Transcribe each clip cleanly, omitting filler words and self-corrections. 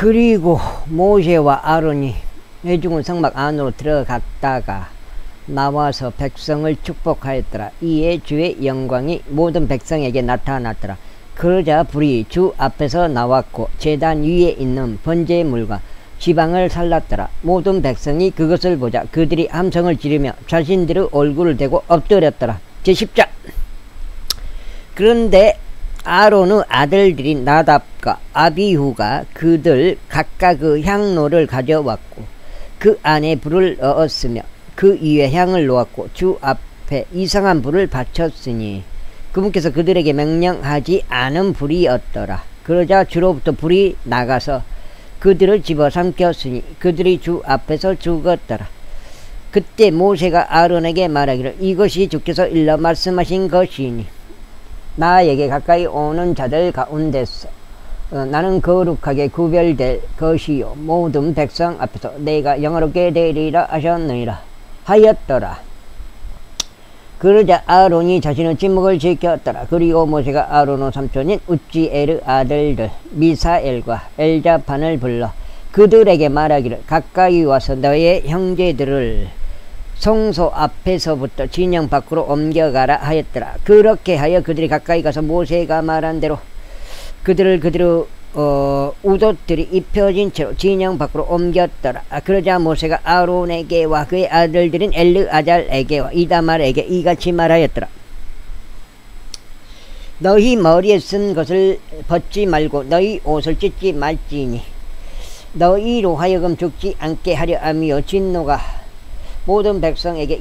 그리고 모세와 아론이 회중은 성막 안으로 들어갔다가 나와서 백성을 축복하였더라. 이에 주의 영광이 모든 백성에게 나타났더라. 그러자 불이 주 앞에서 나왔고 제단 위에 있는 번제물과 지방을 살랐더라. 모든 백성이 그것을 보자 그들이 함성을 지르며 자신들의 얼굴을 대고 엎드렸더라. 제10장. 그런데 아론의 아들들이 나답과 아비후가 그들 각각의 향로를 가져왔고 그 안에 불을 넣었으며 그 위에 향을 놓았고 주 앞에 이상한 불을 바쳤으니 그분께서 그들에게 명령하지 않은 불이었더라. 그러자 주로부터 불이 나가서 그들을 집어삼켰으니 그들이 주 앞에서 죽었더라. 그때 모세가 아론에게 말하기를 이것이 주께서 일러 말씀하신 것이니 나에게 가까이 오는 자들 가운데서 나는 거룩하게 구별될 것이요 모든 백성 앞에서 내가 영화롭게 되리라 하셨느니라 하였더라. 그러자 아론이 자신의 침묵을 지켰더라. 그리고 모세가 아론의 삼촌인 우찌엘의 아들들 미사엘과 엘자판을 불러 그들에게 말하기를 가까이 와서 너의 형제들을 성소 앞에서부터 진영 밖으로 옮겨가라 하였더라. 그렇게 하여 그들이 가까이 가서 모세가 말한 대로 그들의 우옷들이 입혀진 채로 진영 밖으로 옮겼더라. 그러자 모세가 아론에게와 그의 아들들인 엘르아잘에게와 이다말에게 이같이 말하였더라. 너희 머리에 쓴 것을 벗지 말고 너희 옷을 찢지 말지니 너희로 하여금 죽지 않게 하려 하며 진노가 모든 백성에게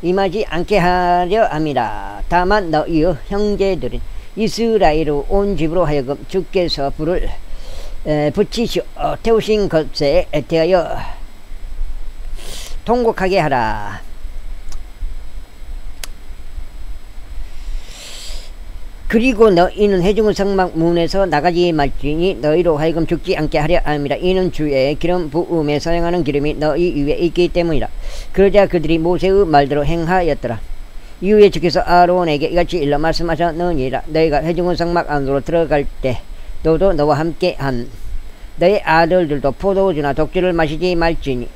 임하지 않게 하려 함이라. 다만 너희의 형제들인 이스라엘의 온 집으로 하여금 주께서 불을 붙이시어 태우신 것에 대하여 통곡하게 하라. 그리고 너희는 회중의 성막 문에서 나가지 말지니 너희로 하여금 죽지 않게 하려 함이라. 이는 주의 기름 부음에 사용하는 기름이 너희 위에 있기 때문이라. 그러자 그들이 모세의 말대로 행하였더라. 이후에 주께서 아론에게 이같이 일러 말씀하셨느니라. 너희가 회중의 성막 안으로 들어갈 때 너도 너와 함께 한 너희 아들들도 포도주나 독주를 마시지 말지니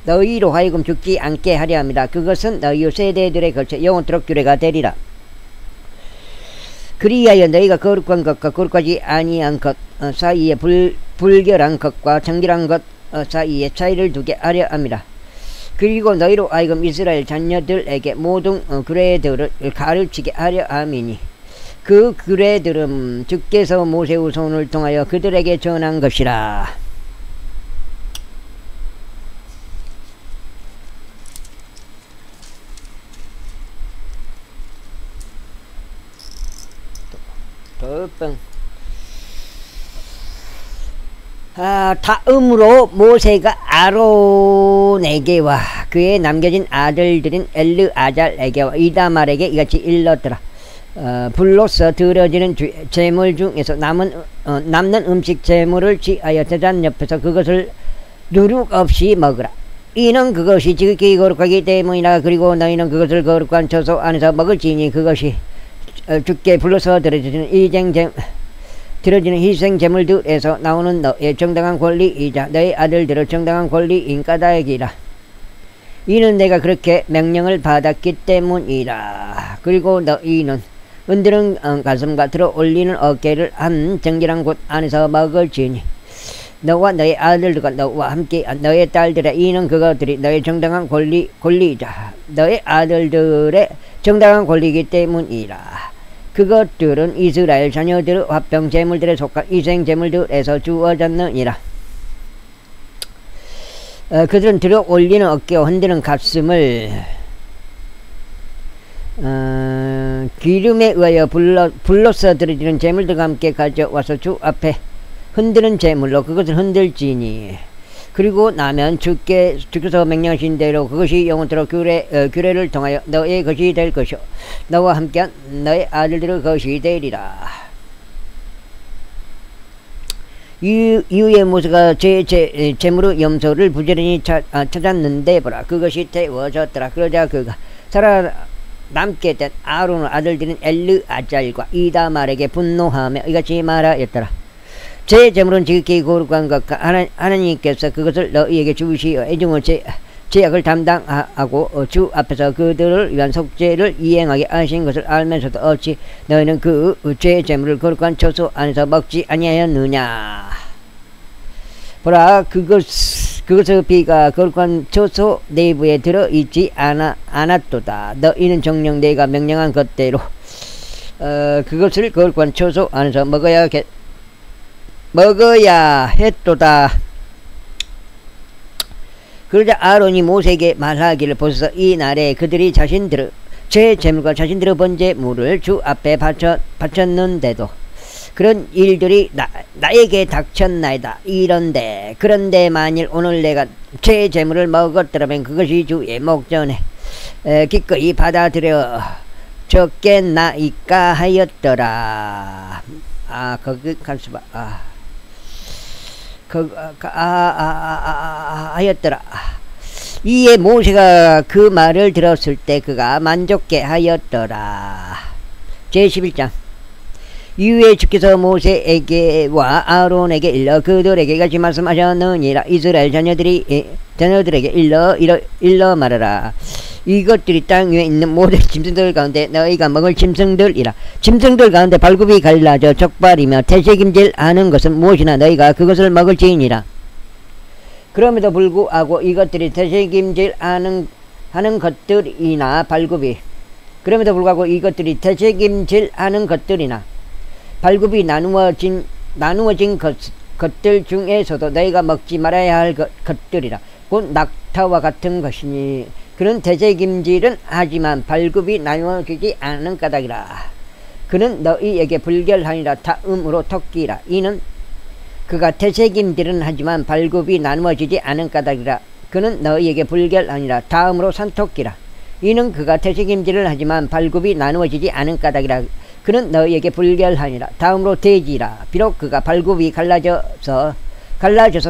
너희로 하여금 죽지 않게 하려 합니다. 그것은 너희 세대들에 걸쳐 영원토록 규례가 되리라. 그리하여 너희가 거룩한 것과 거룩하지 아니한 것 사이에 불결한 것과 정결한 것 사이에 차이를 두게 하려 합니다. 그리고 너희로 하여금 이스라엘 자녀들에게 모든 규례들을 가르치게 하려 함이니 그 규례들은 주께서 모세의 손을 통하여 그들에게 전한 것이라. 다음으로 모세가 아론에게와 그의 남겨진 아들들인 엘르아잘에게와 이다말에게 이같이 일렀더라. 불로서 드려지는 제물 중에서 남는 음식 제물을 취하여 제단 옆에서 그것을 누룩 없이 먹으라. 이는 그것이 지극히 거룩하기 때문이라. 그리고 너희는 그것을 거룩한 처소 안에서 먹을지니 그것이 주께 불러서 드려지는 희생제물들에서 나오는 너의 정당한 권리이자 너의 아들들의 정당한 권리인 까닭이라. 이는 내가 그렇게 명령을 받았기 때문이라. 그리고 너희는 흔드는 가슴과 들어 올리는 어깨를 한 정결한 곳 안에서 먹을지니 너와 너의 아들들과 너와 함께 너의 딸들의 이는 그것들이 너의 정당한 권리이자 너의 아들들의 정당한 권리이기 때문이라. 그것들은 이스라엘 자녀들의 화평 제물들에 속한 희생 제물들에서 주어졌느니라. 그들은 들어 올리는 어깨와 흔드는 가슴을 기름에 의하여 불로서 드려지는 제물들과 함께 가져와서 주 앞에 흔드는 제물로 그것을 흔들지니 그리고 나면 주께서 명령하신 대로 그것이 영원토록 규례를 통하여 너의 것이 될 것이요 너와 함께한 너의 아들들의 것이 되리라. 이후에 모세가 제물의 염소를 부지런히 찾았는데 보라 그것이 태워졌더라. 그러자 그가 살아남게 된 아론의 아들들인 엘르아잘과 이다말에게 분노하며 이같이 말하였더라. 제 재물은 지극히 거룩한 것 하나님께서 그것을 너희에게 주시어 애중의 제약을 담당하고 주 앞에서 그들을 위한 속죄를 이행하게 하신 것을 알면서도 어찌 너희는 그 죄의 재물을 거룩한 처소 안에서 먹지 아니하였느냐. 보라, 그것의 피가 거룩한 처소 내부에 들어있지 않았도다. 너희는 정녕 내가 명령한 것대로 그것을 거룩한 처소 안에서 먹어야 했도다. 그러자 아론이 모세에게 말하기를, 보소서 이 날에 그들이 자신들의 제 재물과 자신들의 번제물을 주 앞에 바쳤는데도 그런 일들이 나에게 닥쳤나이다. 그런데 만일 오늘 내가 제 재물을 먹었더라면 그것이 주의 목전에 기꺼이 받아들여 적겠나이까 하였더라. 거기 간수봐. 하였더라. 이에 모세가 그 말을 들었을 때 그가 만족해 하였더라. 제11장. 이후에 주께서 모세에게와 아론에게 일러 그들에게 같이 말씀하셨느니라. 이스라엘 자녀들에게 일러 말하라. 이것들이 땅 위에 있는 모든 짐승들 가운데 너희가 먹을 짐승들이라. 짐승들 가운데 발굽이 갈라져 적발이며 태색임질 하는 것은 무엇이나 너희가 그것을 먹을지니라. 그럼에도 불구하고 이것들이 태색임질 하는 것들이나 그럼에도 불구하고 이것들이 태색임질 하는 것들이나 발굽이 나누어진 것들 중에서도 너희가 먹지 말아야 할 것들이라. 곧 낙타와 같은 것이니 그는 태색임질은 하지만 발굽이 나누어지지 않은 까닭이라. 그는 너희에게 불결하니라. 다음으로 토끼라. 이는 그가 태색임질은 하지만 발굽이 나누어지지 않은 까닭이라. 그는 너희에게 불결하니라. 다음으로 산토끼라. 이는 그가 태색임질을 하지만 발굽이 나누어지지 않은 까닭이라. 그는 너희에게 불결하니라. 다음으로 돼지라. 비록 그가 발굽이 갈라져서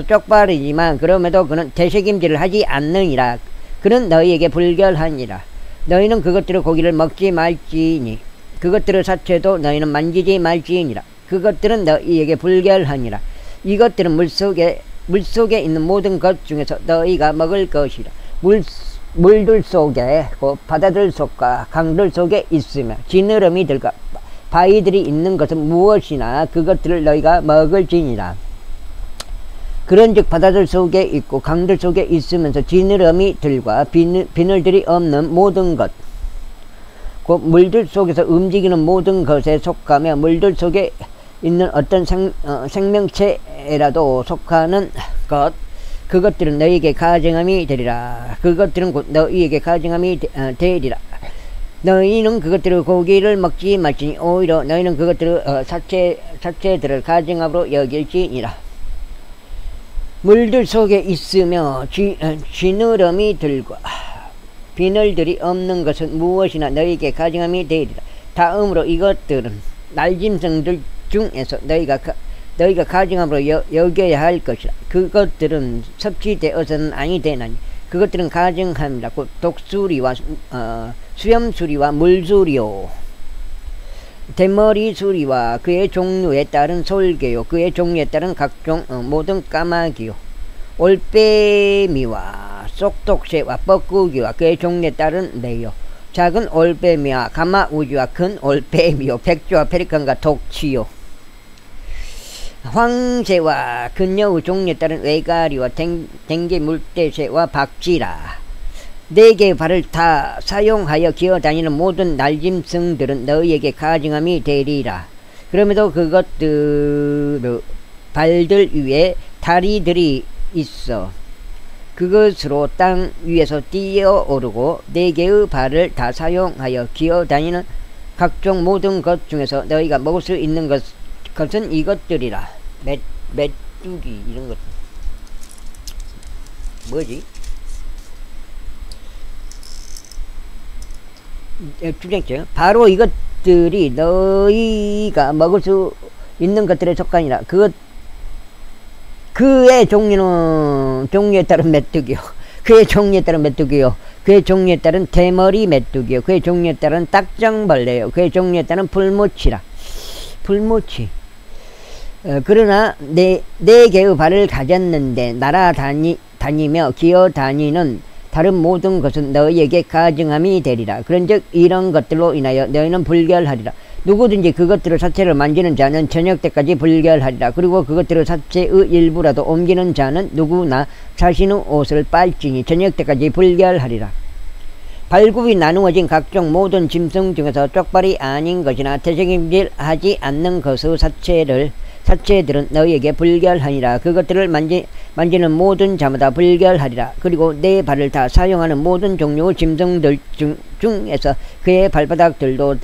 쪽발이지만 그럼에도 그는 태색임질을 하지 않느니라. 그는 너희에게 불결하니라. 너희는 그것들의 고기를 먹지 말지니 그것들의 사체도 너희는 만지지 말지니라. 그것들은 너희에게 불결하니라. 이것들은 물속에 있는 모든 것 중에서 너희가 먹을 것이라. 물들 속에 바다들 속과 강들 속에 있으며 지느러미들과 바위들이 있는 것은 무엇이나 그것들을 너희가 먹을지니라. 그런즉 바다들 속에 있고 강들 속에 있으면서 지느러미들과 비늘들이 없는 모든 것, 곧 물들 속에서 움직이는 모든 것에 속하며 물들 속에 있는 어떤 생명체라도 속하는 것, 그것들은 너희에게 가증함이 되리라. 그것들은 곧 너희에게 가증함이 되리라. 너희는 그것들의 고기를 먹지 말지니 오히려 너희는 그것들의 사체들을 가증함으로 여길지니라. 물들 속에 있으며 쥐느러미들과 비늘들이 없는 것은 무엇이나 너희에게 가증함이 되리라. 다음으로 이것들은 날짐승들 중에서 너희가 가증함으로 여겨야 할 것이라. 그것들은 섭취되어서는 아니 되나니 그것들은 가증함이라. 곧 독수리와 수염수리와 물수리요, 대머리 수리와 그의 종류에 따른 솔개요, 그의 종류에 따른 각종 모든 까마귀요, 올빼미와 쏙독새와 뻐꾸기와 그의 종류에 따른 매요, 작은 올빼미와 가마우지와 큰 올빼미요, 백조와 페리칸과 독치요, 황새와 근여우 종류에 따른 외가리와 댕개 물대새와 박쥐라. 네 개의 발을 다 사용하여 기어다니는 모든 날짐승들은 너희에게 가증함이 되리라. 그럼에도 그것들의 발들 위에 다리들이 있어 그것으로 땅 위에서 뛰어오르고 네 개의 발을 다 사용하여 기어다니는 각종 모든 것 중에서 너희가 먹을 수 있는 것은 이것들이라. 메뚜기 이런 것 뭐지? 주장점. 바로 이것들이 너희가 먹을 수 있는 것들의 속간이라. 그의 종류에 따른 메뚜기요, 그의 종류에 따른 메뚜기요, 그의 종류에 따른 대머리 메뚜기요, 그의 종류에 따른 딱정벌레요, 그의 종류에 따른 풀무치라. 풀무치. 그러나 네 개의 발을 가졌는데 날아다니며 기어다니는 다른 모든 것은 너희에게 가증함이 되리라. 그런즉 이런 것들로 인하여 너희는 불결하리라. 누구든지 그것들을 사체를 만지는 자는 저녁 때까지 불결하리라. 그리고 그것들을 사체의 일부라도 옮기는 자는 누구나 자신의 옷을 빨지니 저녁 때까지 불결하리라. 발굽이 나누어진 각종 모든 짐승 중에서 쪽발이 아닌 것이나 되새김질하지 않는 것의 사체들은 너희에게 불결하니라. 그것들을 만지는 모든 자마다 불결하리라. 그리고 네 발을 다 사용하는 모든 종류의 짐승들 중에서 그의 발바닥들로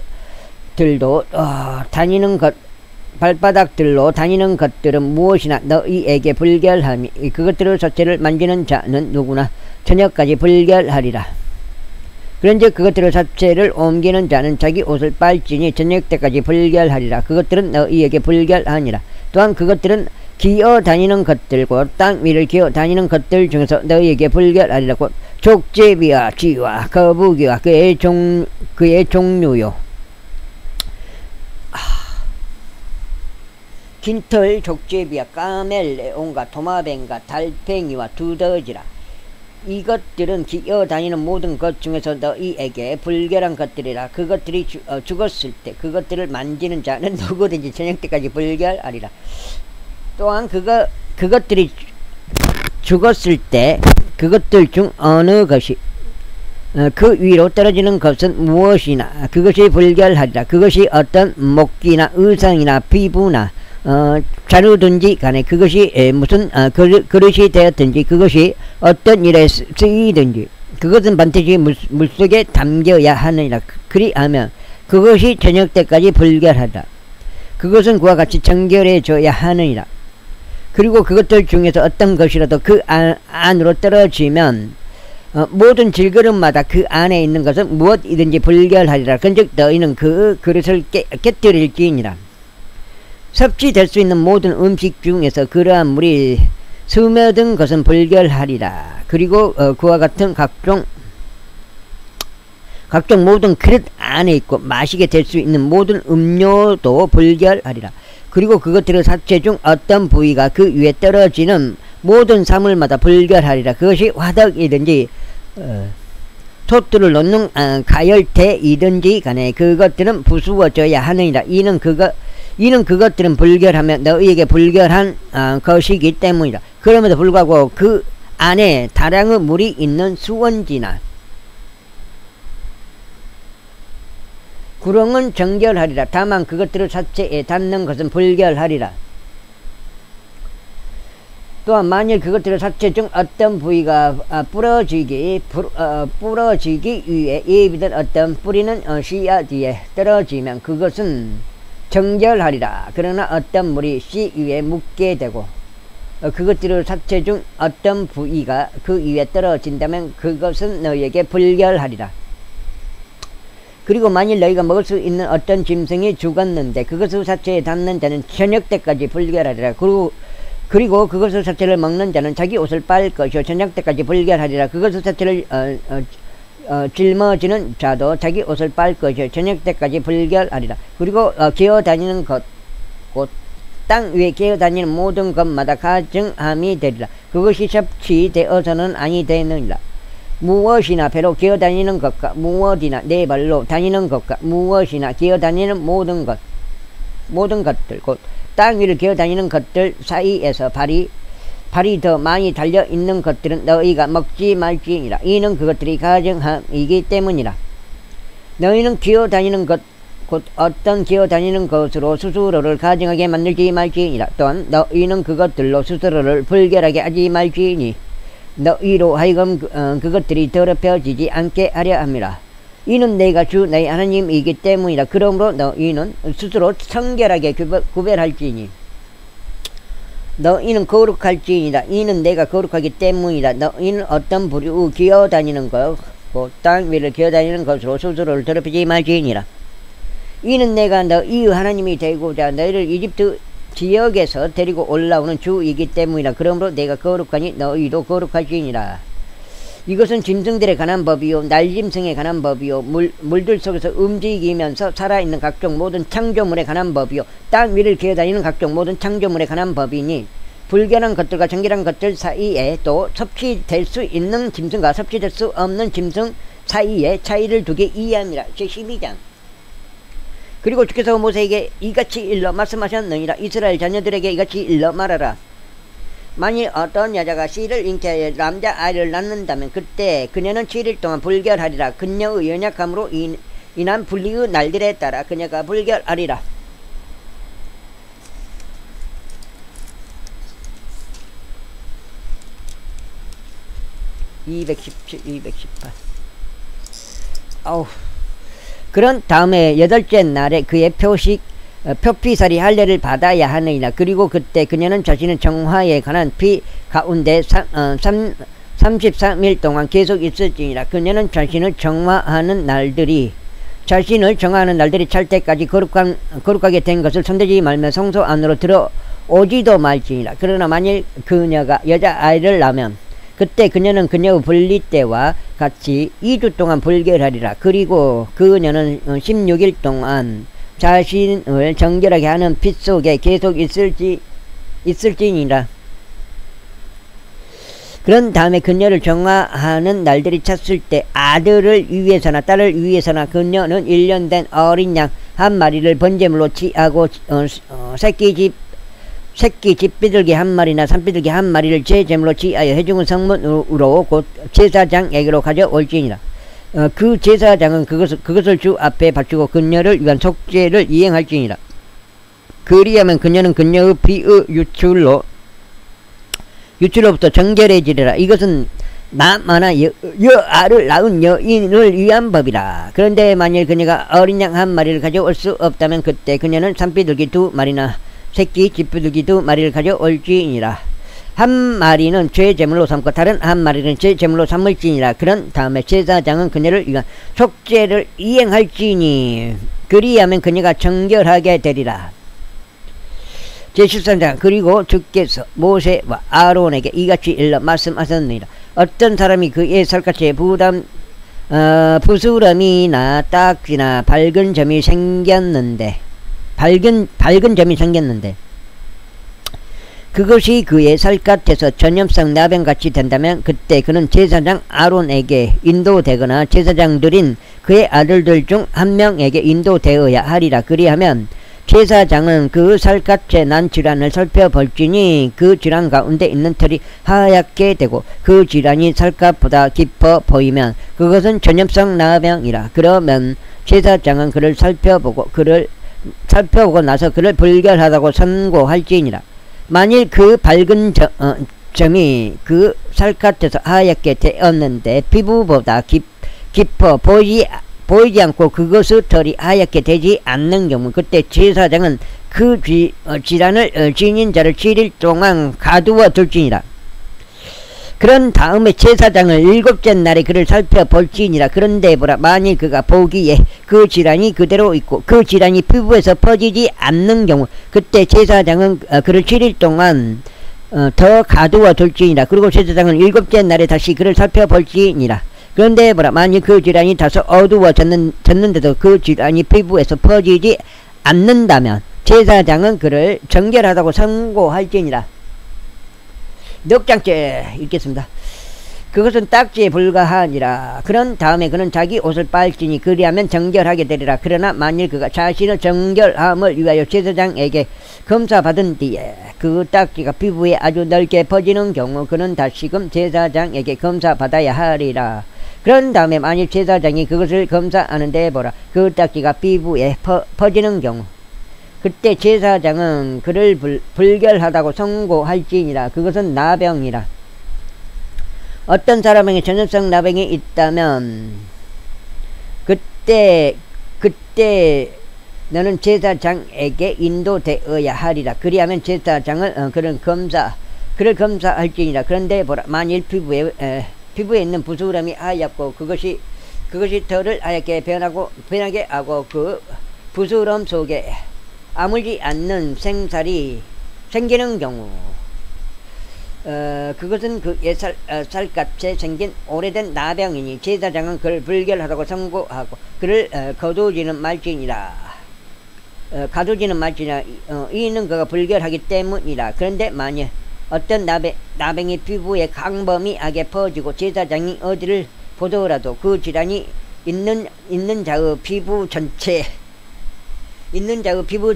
다니는 것들은 무엇이나 너희에게 불결함이 그것들의 사체를 만지는 자는 누구나 저녁까지 불결하리라. 그런즉 그것들의 사체를 옮기는 자는 자기 옷을 빨지니 저녁 때까지 불결하리라. 그것들은 너희에게 불결하니라. 또한 그것들은 기어다니는 것들과 땅 위를 기어다니는 것들 중에서 너희에게 불결하리라고 족제비와 쥐와 거북이와 그의 종류요. 긴털 족제비와 까멜레온과 도마뱀과 달팽이와 두더지라. 이것들은 기어다니는 모든 것 중에서 너희에게 불결한 것들이라. 그것들이 죽었을 때 그것들을 만지는 자는 누구든지 저녁 때까지 불결하리라. 또한 그것들이 죽었을 때 그것들 중 어느 것이 그 위로 떨어지는 것은 무엇이나 그것이 불결하리라. 그것이 어떤 목기나 의상이나 피부나 자루든지 간에 그것이 무슨 그릇이 되었든지 그것이 어떤 일에 쓰이든지 그것은 반드시 물속에 담겨야 하느니라. 그리하면 그것이 저녁 때까지 불결하다. 그것은 그와 같이 정결해져야 하느니라. 그리고 그것들 중에서 어떤 것이라도 그 안으로 떨어지면 모든 질그릇마다 그 안에 있는 것은 무엇이든지 불결하리라. 그런즉 너희는 그 그릇을 깨뜨릴지니라. 섭취될 수 있는 모든 음식 중에서 그러한 물이 스며든 것은 불결하리라. 그리고 그와 같은 각종 모든 그릇 안에 있고 마시게 될 수 있는 모든 음료도 불결하리라. 그리고 그것들의 사체 중 어떤 부위가 그 위에 떨어지는 모든 사물마다 불결하리라. 그것이 화덕이든지 솥들을 놓는 가열대이든지 간에 그것들은 부수어져야 하느니라. 이는 그것들은 불결하며 너희에게 불결한 것이기 때문이라. 그럼에도 불구하고 그 안에 다량의 물이 있는 수원지나 구렁은 정결하리라. 다만 그것들을 사체에 닿는 것은 불결하리라. 또한 만일 그것들의 사체 중 어떤 부위가 부러지기 위해 예비된 어떤 뿌리는 씨앗 뒤에 떨어지면 그것은 정결하리라. 그러나 어떤 물이 씨 위에 묻게 되고 그것들의 사체 중 어떤 부위가 그 위에 떨어진다면 그것은 너희에게 불결하리라. 그리고 만일 너희가 먹을 수 있는 어떤 짐승이 죽었는데 그것의 사체에 닿는 자는 저녁 때까지 불결하리라. 그리고 그것의 사체를 먹는 자는 자기 옷을 빨 것이요 저녁 때까지 불결하리라. 그것의 사체를 짊어지는 자도 자기 옷을 빨 것이요 저녁 때까지 불결하리라. 그리고 기어다니는 것 곧 땅 위에 기어다니는 모든 것마다 가증함이 되리라. 그것이 섭취되어서는 아니 되느니라. 무엇이나 배로 기어다니는 것과 무엇이나 네 발로 다니는 것과 무엇이나 기어다니는 모든 것들 곧 땅 위를 기어다니는 것들 사이에서 발이 더 많이 달려있는 것들은 너희가 먹지 말지니라. 이는 그것들이 가증함이기 때문이라. 너희는 기어다니는 것 곧 어떤 기어다니는 것으로 스스로를 가증하게 만들지 말지니라. 또한 너희는 그것들로 스스로를 불결하게 하지 말지니 너희로 하여금 그것들이 더럽혀지지 않게 하려 함이라. 이는 내가 주 너희 하나님이기 때문이라. 그러므로 너희는 스스로 청결하게 구별할지니 너희는 거룩할지니라. 이는 내가 거룩하기 때문이라. 너희는 어떤 부류 기어다니는 것 곧 땅 위를 기어다니는 것으로 스스로를 더럽히지 말지니라. 이는 내가 너희 하나님이 되고자 너희를 이집트 지역에서 데리고 올라오는 주이기 때문이라. 그러므로 내가 거룩하니 너희도 거룩할지니라. 이것은 짐승들에 관한 법이요 날짐승에 관한 법이요 물들 속에서 움직이면서 살아있는 각종 모든 창조물에 관한 법이요 땅 위를 기어다니는 각종 모든 창조물에 관한 법이니 불결한 것들과 정결한 것들 사이에 또 섭취될 수 있는 짐승과 섭취될 수 없는 짐승 사이에 차이를 두게 이해함이라. 제12장. 그리고 주께서 모세에게 이같이 일러 말씀하셨느니라. 이스라엘 자녀들에게 이같이 일러 말하라. 만일 어떤 여자가 씨를 잉태하여 남자아이를 낳는다면 그때 그녀는 7일 동안 불결하리라. 그녀의 연약함으로 인한 분리의 날들에 따라 그녀가 불결하리라. 217, 218. 그런 다음에 8째 날에 그의 표피살이 할례를 받아야 하느니라. 그리고 그때 그녀는 자신의 정화에 관한 피 가운데 33일 동안 계속 있을지니라. 그녀는 자신을 정화하는 날들이 찰 때까지 거룩하게 된 것을 손대지 말며 성소 안으로 들어오지도 말지니라. 그러나 만일 그녀가 여자아이를 낳으면 그때 그녀는 그녀의 분리 때와 같이 2주 동안 불결하리라. 그리고 그녀는 16일 동안 자신을 정결하게 하는 핏 속에 계속 있을지니라. 그런 다음에 그녀를 정화하는 날들이 찼을 때 아들을 위해서나 딸을 위해서나 그녀는 1년 된 어린 양 한 마리를 번제물로 취하고 새끼 집비둘기 한 마리나 산비둘기 한 마리를 제제물로 취하여 해중은 성문으로 곧 제사장에게로 가져올지니라. 그 제사장은 그것을 주 앞에 바치고 그녀를 위한 속죄를 이행할지니라. 그리하면 그녀는 그녀의 피의 유출로부터 정결해지리라. 이것은 남아나 여아를 낳은 여인을 위한 법이라. 그런데 만일 그녀가 어린 양 한 마리를 가져올 수 없다면 그때 그녀는 산비둘기 2마리나 새끼 집비둘기 2마리를 가져올지니라. 한 마리는 죄제물로 삼고 다른 한 마리는 죄제물로 삼을지니라. 그런 다음에 제사장은 그녀를 위한 속죄를 이행할지니 그리하면 그녀가 정결하게 되리라. 제13장. 그리고 주께서 모세와 아론에게 이같이 일러 말씀하셨느니라. 어떤 사람이 그의 살갗에 부스럼이나 딱지나 밝은 점이 생겼는데 그것이 그의 살갗에서 전염성 나병같이 된다면 그때 그는 제사장 아론에게 인도되거나 제사장들인 그의 아들들 중 한 명에게 인도되어야 하리라. 그리하면 제사장은 그 살갗에 난 질환을 살펴볼지니 그 질환 가운데 있는 털이 하얗게 되고 그 질환이 살갗보다 깊어 보이면 그것은 전염성 나병이라. 그러면 제사장은 그를 살펴보고 나서 그를 불결하다고 선고할지니라. 만일 그 밝은 점이 그 살갗에서 하얗게 되었는데 피부보다 깊어 보이지 않고 그것의 털이 하얗게 되지 않는 경우 그때 제사장은 그 질환을 지닌 자를 7일 동안 가두어 둘지니라. 그런 다음에 제사장을 7째 날에 그를 살펴볼지니라. 그런데 보라, 만일 그가 보기에 그 질환이 그대로 있고 그 질환이 피부에서 퍼지지 않는 경우 그때 제사장은 그를 7일 동안 더 가두어 둘지니라. 그리고 제사장은 7째 날에 다시 그를 살펴볼지니라. 그런데 보라, 만일 그 질환이 다소 어두워졌는데도 그 질환이 피부에서 퍼지지 않는다면 제사장은 그를 정결하다고 선고할지니라. 6장째 읽겠습니다. 그것은 딱지에 불과하니라. 그런 다음에 그는 자기 옷을 빨지니 그리하면 정결하게 되리라. 그러나 만일 그가 자신의 정결함을 위하여 제사장에게 검사받은 뒤에 그 딱지가 피부에 아주 넓게 퍼지는 경우 그는 다시금 제사장에게 검사받아야 하리라. 그런 다음에 만일 제사장이 그것을 검사하는데 보라, 그 딱지가 피부에 퍼지는 경우 그때 제사장은 그를 불결하다고 선고할지니라. 그것은 나병이라. 어떤 사람에게 전염성 나병이 있다면 그때 너는 제사장에게 인도되어야 하리라. 그리하면 제사장은 그를 검사할지니라. 그런데 보라, 만일 피부에 있는 부스럼이 하얗고 그것이 털을 하얗게 변하게 하고 그 부스럼 속에 아물지 않는 생살이 생기는 경우 그것은 그 살갗에 생긴 오래된 나병이니 제사장은 그를 불결하다고 선고하고 그를 거두지는 말지니라. 가두지는 말지니라. 이는 그가 불결하기 때문이라. 그런데 만일 어떤 나병이 피부에 강범위하게 퍼지고 제사장이 어디를 보더라도 그 질환이 있는 자의 피부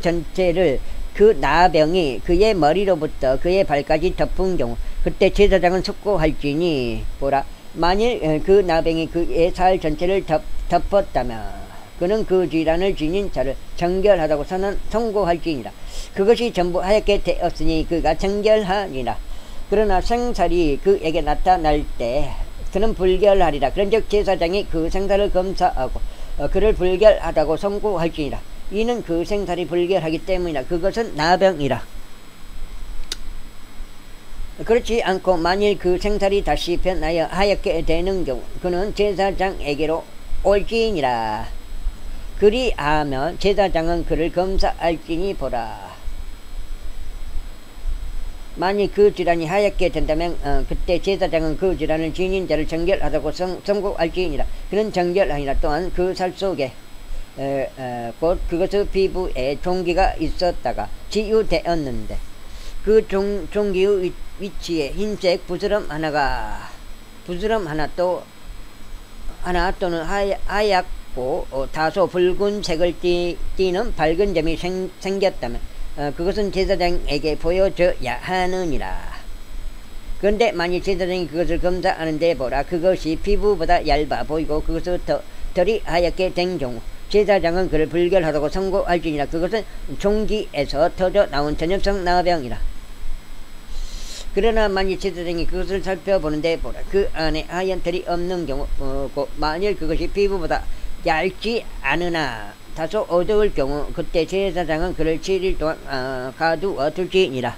전체를 그 나병이 그의 머리로부터 그의 발까지 덮은 경우 그때 제사장은 속고할지니 보라. 만일 그 나병이 그의 살 전체를 덮었다면 그는 그 질환을 지닌 자를 정결하다고 선고할지니라. 그것이 전부 하얗게 되었으니 그가 정결하니라. 그러나 생살이 그에게 나타날 때 그는 불결하리라. 그런즉 제사장이 그 생살을 검사하고 그를 불결하다고 선고할지니라. 이는 그 생살이 불결하기 때문이라. 그것은 나병이라. 그렇지 않고 만일 그 생살이 다시 변하여 하얗게 되는 경우 그는 제사장에게로 올지니라. 그리하면 제사장은 그를 검사할지니 보라. 만일 그 질환이 하얗게 된다면 그때 제사장은 그 질환을 지닌 자를 정결하다고 선고할지니라. 그는 정결하니라. 또한 그 살 속에 곧 그것의 피부에 종기가 있었다가 치유되었는데 그 종기의 위치에 흰색 부스럼 하나 또는 하얗고 다소 붉은색을 띠는 밝은 점이 생겼다면 그것은 제사장에게 보여져야 하느니라. 그런데 만일 제사장이 그것을 검사하는데 보라. 그것이 피부보다 얇아 보이고 그것을 덜이 하얗게 된 경우 제사장은 그를 불결하다고 선고할지니라. 그것은 종기에서 터져 나온 전염성 나병이라. 그러나 만일 제사장이 그것을 살펴보는데 보라. 그 안에 하얀 털이 없는 경우 만일 그것이 피부보다 얇지 않으나 다소 어두울 경우 그때 제사장은 그를 7일 동안 가두어 둘지니라.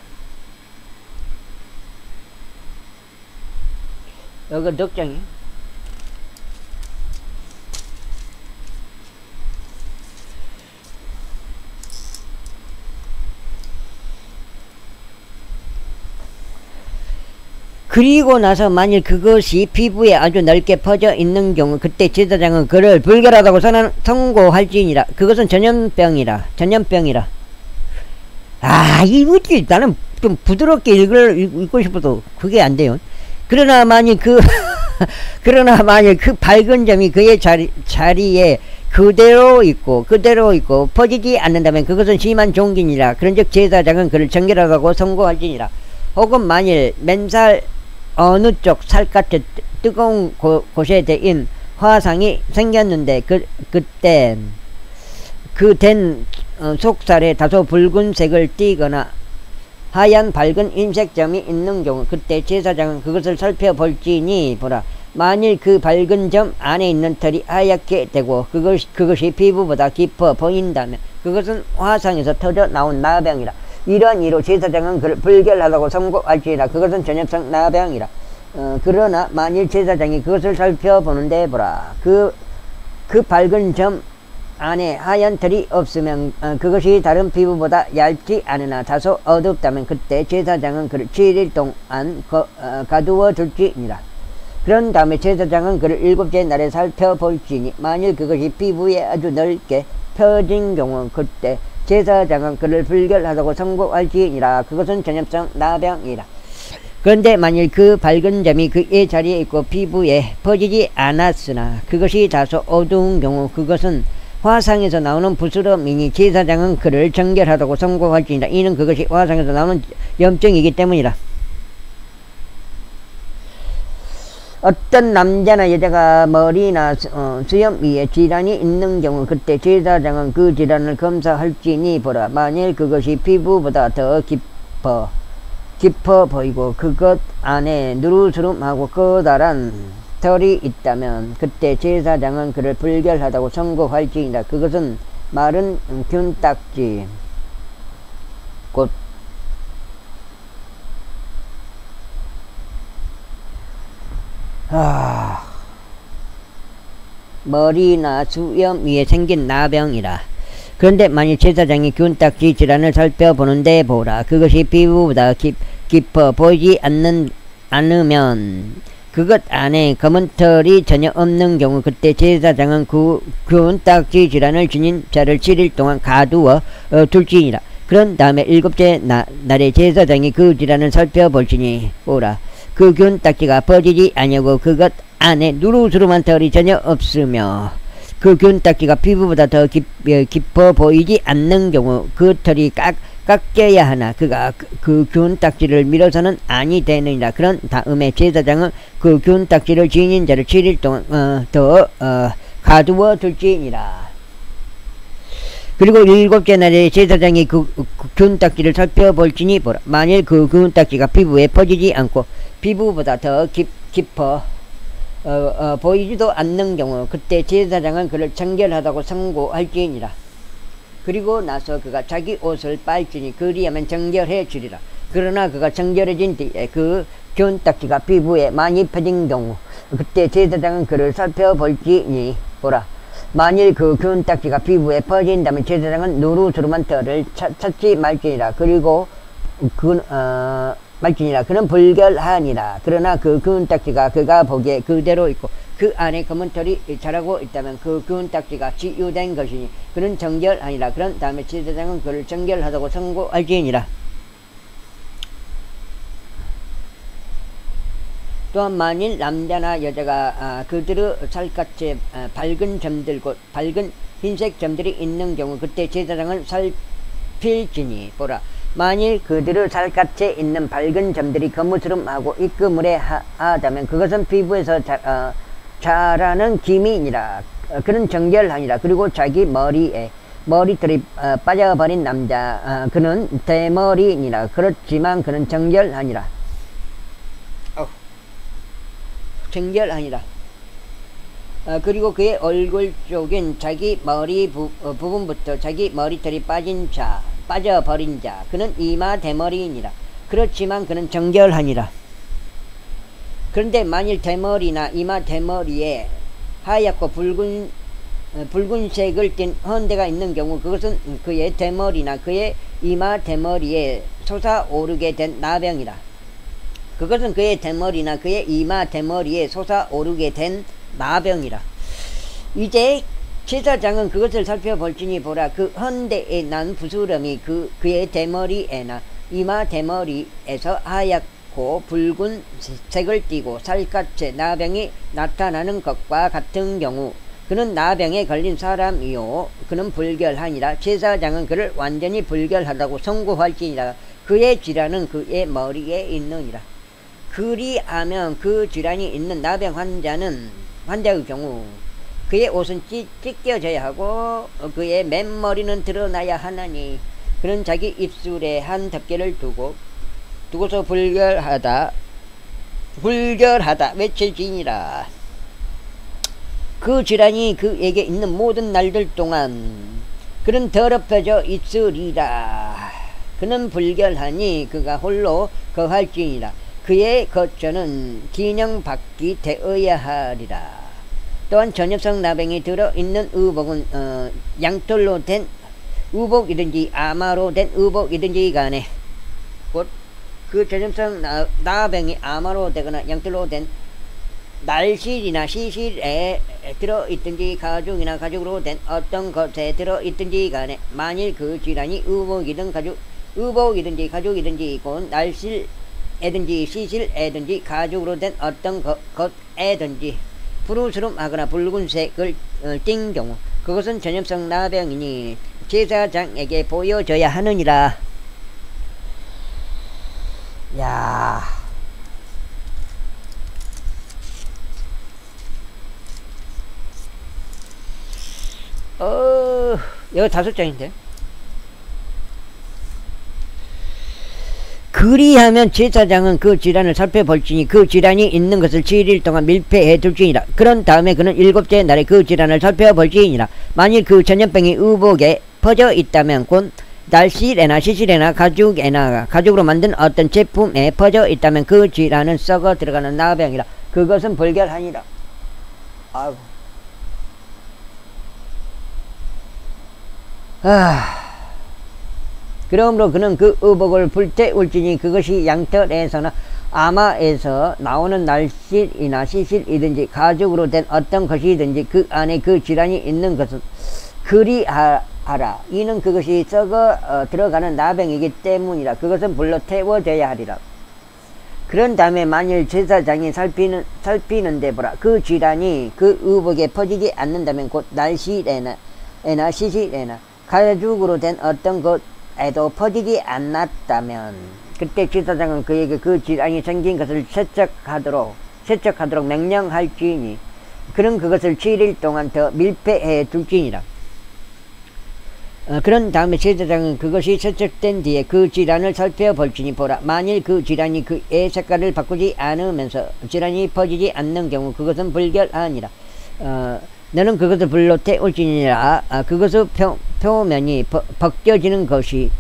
여기 넉장이 그리고 나서 만일 그것이 피부에 아주 넓게 퍼져 있는 경우 그때 제사장은 그를 불결하다고 선고할지니라. 그것은 전염병이라. 이거지. 나는 좀 부드럽게 읽고 싶어도 그게 안 돼요. 그러나 만일 그 밝은 점이 그의 자리에 그대로 있고 퍼지지 않는다면 그것은 심한 종기니라. 그런즉 제사장은 그를 정결하다고 선고할지니라. 혹은 만일 맨살 어느 쪽 살갗에 뜨거운 곳에 대인 화상이 생겼는데 그때 그 된 속살에 다소 붉은색을 띠거나 하얀 밝은 흰색점이 있는 경우 그때 제사장은 그것을 살펴볼지니 보라. 만일 그 밝은 점 안에 있는 털이 하얗게 되고 그것이 피부보다 깊어 보인다면 그것은 화상에서 터져 나온 나병이라. 이러한 이로 제사장은 그를 불결하다고 선고할지니라. 그것은 전염성 나병이라. 그러나 만일 제사장이 그것을 살펴보는데 보라. 그 밝은 점 안에 하얀 털이 없으면 그것이 다른 피부보다 얇지 않으나 다소 어둡다면 그때 제사장은 그를 7일 동안 가두어 둘지니라. 그런 다음에 제사장은 그를 7째 날에 살펴볼지니 만일 그것이 피부에 아주 넓게 펴진 경우 그때 제사장은 그를 불결하다고 선고할지니라. 그것은 전염성 나병이라. 그런데 만일 그 밝은 점이 그의 자리에 있고 피부에 퍼지지 않았으나 그것이 다소 어두운 경우 그것은 화상에서 나오는 부스럼이니 제사장은 그를 정결하다고 선고할지니라. 이는 그것이 화상에서 나오는 염증이기 때문이라. 어떤 남자나 여자가 머리나 수염 위에 질환이 있는 경우 그때 제사장은 그 질환을 검사할지니 보라. 만일 그것이 피부보다 더 깊어 보이고 그것 안에 누르스름하고 커다란 털이 있다면 그때 제사장은 그를 불결하다고 선고할지니라. 그것은 마른 균딱지 곧 머리나 수염 위에 생긴 나병이라. 그런데 만일 제사장이 균딱지 질환을 살펴보는데 보라. 그것이 피부보다 깊어 보이지 않으면 그것 안에 검은 털이 전혀 없는 경우 그때 제사장은 그 균딱지 질환을 지닌 자를 7일 동안 가두어 둘지니라. 그런 다음에 일곱째 날에 제사장이 그 질환을 살펴볼지니 보라. 그 균딱지가 퍼지지 아니하고 그것 안에 누르스름한 털이 전혀 없으며 그 균딱지가 피부보다 더 깊어 보이지 않는 경우 그 털이 깎여야 하나 그가 그 균딱지를 밀어서는 아니 되느니라. 그런 다음에 제사장은 그 균딱지를 지닌 자를 7일 동안 더 가두어 둘지니라. 그리고 일곱째 날에 제사장이 그 균딱지를 살펴볼지니 보라. 만일 그 균딱지가 피부에 퍼지지 않고 피부보다 더 깊어 보이지도 않는 경우 그때 제사장은 그를 정결하다고 선고할지니라. 그리고 나서 그가 자기 옷을 빨지니 그리하면 정결해 주리라. 그러나 그가 정결해진 뒤에 그 균딱지가 피부에 많이 퍼진 경우 그때 제사장은 그를 살펴볼지니 보라. 만일 그 균딱지가 피부에 퍼진다면 제사장은 누르스름한 털을 찾지 말지니라. 그리고 말지니라. 그는 불결하니라. 그러나 그 균딱지가 그가 보기에 그대로 있고 그 안에 검은 털이 자라고 있다면 그 균딱지가 치유된 것이니 그는 정결하니라. 그런 다음에 제사장은 그를 정결하다고 선고할지니라. 또한 만일 남자나 여자가 그들의 살갗에 밝은 점들 곧 밝은 흰색 점들이 있는 경우 그때 제사장은 살필지니 보라. 만일 그들의 살갗에 있는 밝은 점들이 거무스름하고 입그물에 하다면 그것은 피부에서 자라는 기미니라. 그는 정결하니라. 그리고 자기 머리털이 빠져버린 남자 그는 대머리니라. 그렇지만 그는 정결하니라. 정결하니라. 그리고 그의 얼굴 쪽인 자기 머리 부분부터 자기 머리털이 빠져버린 자 그는 이마 대머리이니라. 그렇지만 그는 정결하니라. 그런데 만일 대머리나 이마 대머리에 하얗고 붉은색을 띤 헌대가 있는 경우 그것은 그의 대머리나 그의 이마 대머리에 솟아오르게 된 나병이라. 그것은 그의 대머리나 그의 이마 대머리에 솟아오르게 된 나병이라. 이제 제사장은 그것을 살펴볼지니 보라. 그 헌대에 난 부스럼이 그의 대머리에나 이마 대머리에서 하얗고 붉은 색을 띠고 살갗에 나병이 나타나는 것과 같은 경우 그는 나병에 걸린 사람이요 그는 불결하니라. 제사장은 그를 완전히 불결하다고 선고할지니라. 그의 질환은 그의 머리에 있느니라. 그리하면 그 질환이 있는 나병 환자의 경우 그의 옷은 찢겨져야 하고 그의 맨머리는 드러나야 하나니 그는 자기 입술에 한 덮개를 두고서 불결하다 외칠지니라. 그 질환이 그에게 있는 모든 날들 동안 그는 더럽혀져 있으리라. 그는 불결하니 그가 홀로 거할지니라. 그의 거처는 기념받기 되어야 하리라. 또한 전엽성 나병이 들어있는 의복은 양털로 된 의복이든지 아마로 된 의복이든지 간에 곧 그 전엽성 나병이 아마로 되거나 양털로 된 날실이나 시실에 들어있든지 가죽이나 가죽으로 된 어떤 것에 들어있든지 간에 만일 그 질환이 의복이든지 가죽이든지 곧 날실에든지 시실에든지 가죽으로 된 어떤 것에든지 푸르스름하거나 붉은색을 띈 경우 그것은 전염성 나병이니 제사장에게 보여져야 하느니라. 야, 여기 5장인데. 그리하면 제사장은 그 질환을 살펴볼지니 그 질환이 있는 것을 7일 동안 밀폐해 둘지니라. 그런 다음에 그는 7째 날에 그 질환을 살펴볼지니라. 만일 그 전염병이 의복에 퍼져 있다면 곧 날실에나 시실에나 가죽으로 만든 어떤 제품에 퍼져 있다면 그 질환은 썩어 들어가는 나병이라. 그것은 불결하니라. 아이고. 그러므로 그는 그 의복을 불태울지니 그것이 양털에서나 아마에서 나오는 날실이나 시실이든지 가죽으로 된 어떤 것이든지 그 안에 그 질환이 있는 것은 그리하라. 이는 그것이 썩어 들어가는 나병이기 때문이라. 그것은 불로 태워져야 하리라. 그런 다음에 만일 제사장이 살피는데 보라. 그 질환이 그 의복에 퍼지지 않는다면 곧 날실에나 시실에나 가죽으로 된 어떤 것에도 퍼지지 않았다면 그때 제사장은 그에게 그 질환이 생긴 것을 세척하도록 명령할지니 그는 그것을 7일 동안 더 밀폐해 둘지니라. 그런 다음에 제사장은 그것이 세척된 뒤에 그 질환을 살펴볼지니 보라. 만일 그 질환이 그의 색깔을 바꾸지 않으면서 질환이 퍼지지 않는 경우 그것은 불결하니라. 너는 그것을 불로 태울지니라. 그것의 표면이 벗겨지는 것이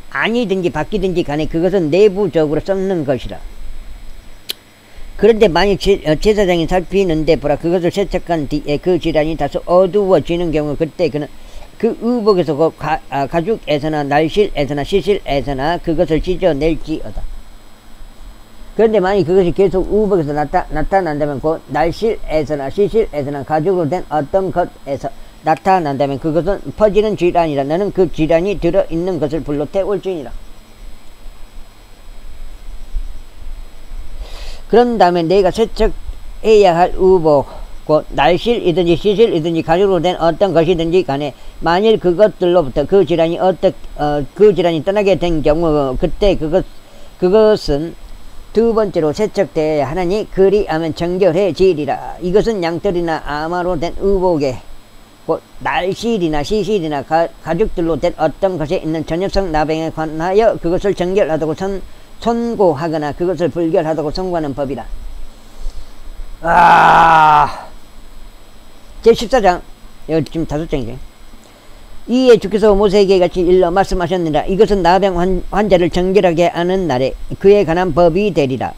아니든지 바뀌든지 간에 그것은 내부적으로 썩는 것이라. 그런데 만약 제사장이 살피는데 보라. 그것을 세척한 뒤에 그 질환이 다소 어두워지는 경우 그때 그는 그 의복에서 가죽에서나 날실에서나 시실에서나 그것을 찢어낼지어다. 그런데 만약 그것이 계속 의복에서 나타난다면 곧 날실에서나 시실에서나 가죽으로 된 어떤 것에서 나타난다면 그것은 퍼지는 질환이라. 너는 그 질환이 들어있는 것을 불로 태울지니라. 그런 다음에 내가 세척해야 할 의복 곧 날실이든지 시실이든지 가죽으로 된 어떤 것이든지 간에 만일 그것들로부터 그 질환이 떠나게 된 경우 그때 그것은 두 번째로 세척되어야 하나니 그리하면 정결해지리라. 이것은 양털이나 아마로 된 의복에 곧 날실이나 시실이나 가죽들로 된 어떤 것에 있는 전염성 나병에 관하여 그것을 정결하다고 선고하거나 그것을 불결하다고 선고하는 법이라. 제14장 여기 지금 5장이죠. 이에 주께서 모세에게 같이 일러 말씀하셨느니라. 이것은 나병 환자를 정결하게 하는 날에 그에 관한 법이 되리라.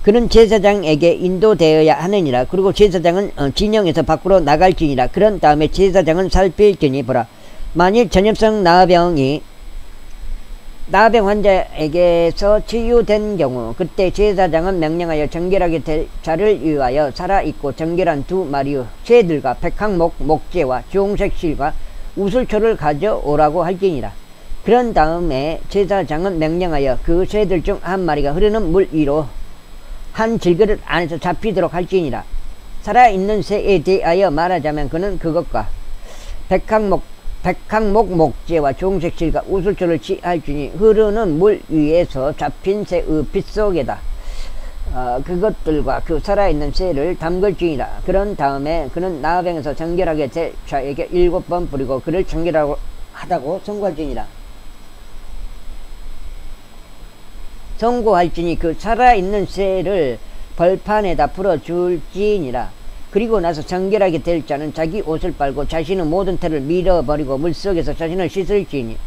그는 제사장에게 인도되어야 하느니라. 그리고 제사장은 진영에서 밖으로 나갈지니라. 그런 다음에 제사장은 살필지니 보라. 만일 전염성 나병 환자에게서 치유된 경우 그때 제사장은 명령하여 정결하게 될 자를 위하여 살아있고 정결한 2마리의 새들과 백항목 목재와 주홍색 실과 우슬초를 가져오라고 할지니라. 그런 다음에 제사장은 명령하여 그 새들 중 한 마리가 흐르는 물 위로 한 질그릇 안에서 잡히도록 할지니라. 살아있는 새에 대하여 말하자면 그는 그것과 백항목 목재와 주홍색 실과 우슬초를 취할지니 흐르는 물 위에서 잡힌 새의 빗속에다 그것들과 그 살아있는 새를 담글지니라. 그런 다음에 그는 나병에서 정결하게 될 자에게 7번 뿌리고 그를 정결하다고 선고할지니라. 선고할지니 그 살아있는 새를 벌판에다 풀어줄지니라. 그리고 나서 정결하게 될 자는 자기 옷을 빨고 자신의 모든 털을 밀어버리고 물속에서 자신을 씻을지니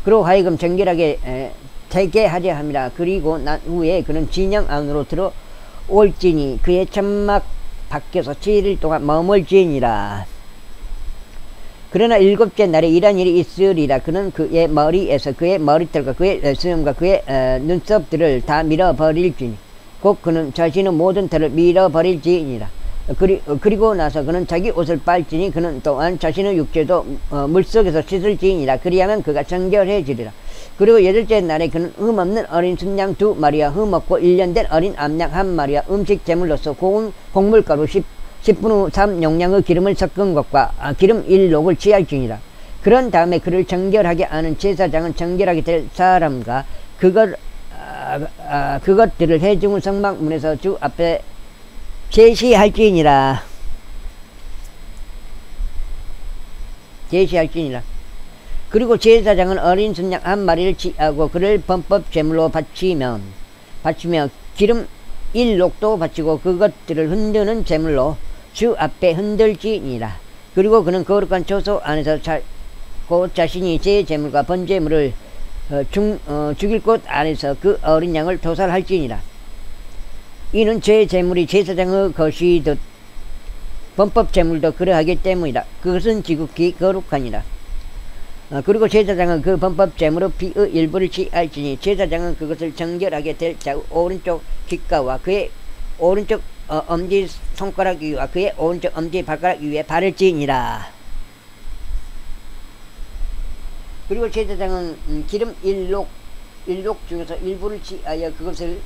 그로 하여금 정결하게 되게 하려 함이라. 그리고 난 후에 그는 진영 안으로 들어올지니 그의 천막 밖에서 7일 동안 머물지니라. 그러나 7째 날에 이런 일이 있으리라. 그는 그의 머리에서 그의 머리털과 그의 수염과 그의 눈썹들을 다 밀어버릴지니 곧 그는 자신의 모든 털을 밀어버릴지니라. 그리고 나서 그는 자기 옷을 빨지니 그는 또한 자신의 육체도 물속에서 씻을지니라. 그리하면 그가 정결해지리라. 그리고 8째 날에 그는 흠없는 어린 순양 2마리와 흠없고 1년 된 어린 암양 1마리와 음식 제물로서 고운 곡물가루 10분 후 3용량의 기름을 섞은 것과 기름 1록을 취할지니라. 그런 다음에 그를 정결하게 하는 제사장은 정결하게 될 사람과 그것들을 회중의 성막문에서 주 앞에 제시할지니라. 그리고 제사장은 어린 순양 1마리를 취하고 그를 범법 제물로 바치며 기름 1록도 바치고 그것들을 흔드는 제물로 주 앞에 흔들지니라. 그리고 그는 거룩한 처소 안에서 자신이 제 제물과 번제물을 죽일 곳 안에서 그 어린 양을 도살할지니라. 이는 제 제물이 제사장의 것이듯 범법 제물도 그러하기 때문이다. 그것은 지극히 거룩하니라. 그리고 제사장은 그 범법 제물의 피의 일부를 취할지니 제사장은 그것을 정결하게 될 자의 오른쪽 귓가와 그의 오른쪽 엄지 손가락 위와 그의 오른쪽 엄지 발가락 위에 바를지니라. 그리고 제사장은 기름 일록 중에서 일부를 취하여 그것을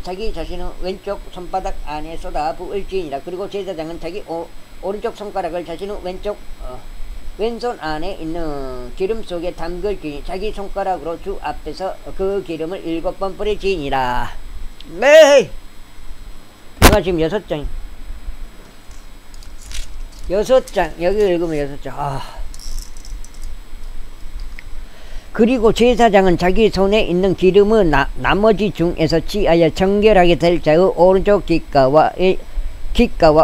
자기 자신의 왼쪽 손바닥 안에 쏟아 부을지니라. 그리고 제사장은 자기 오른쪽 손가락을 자신의 왼손 안에 있는 기름 속에 담글지니 자기 손가락으로 주 앞에서 그 기름을 7번 뿌릴지니라. 네! 내가 지금 6장. 6장. 여기 읽으면 6장. 그리고 제사장은 자기 손에 있는 기름의 나머지 중에서 취하여 정결하게 될 자의 오른쪽 귓가와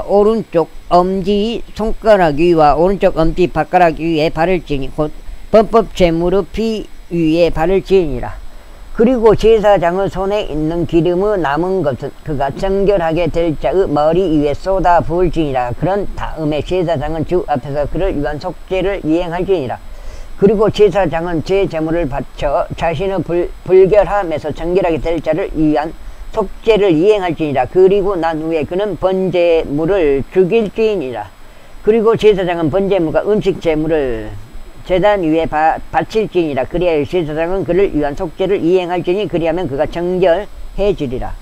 오른쪽 엄지 손가락 위와 오른쪽 엄지 발가락 위에 바를지니 곧 범법 제물의 피 위에 바를지니라. 그리고 제사장의 손에 있는 기름의 남은 것은 그가 정결하게 될 자의 머리 위에 쏟아 부을지니라. 그런 다음에 제사장은 주 앞에서 그를 위한 속죄를 이행할지니라. 그리고 제사장은 제 제물을 바쳐 자신의 불결함에서 정결하게 될 자를 위한 속죄를 이행할지니라. 그리고 난 후에 그는 번제물을 죽일지니라. 그리고 제사장은 번제물과 음식 제물을 제단 위에 바칠지니라. 그리하여 제사장은 그를 위한 속죄를 이행할지니 그리하면 그가 정결해지리라.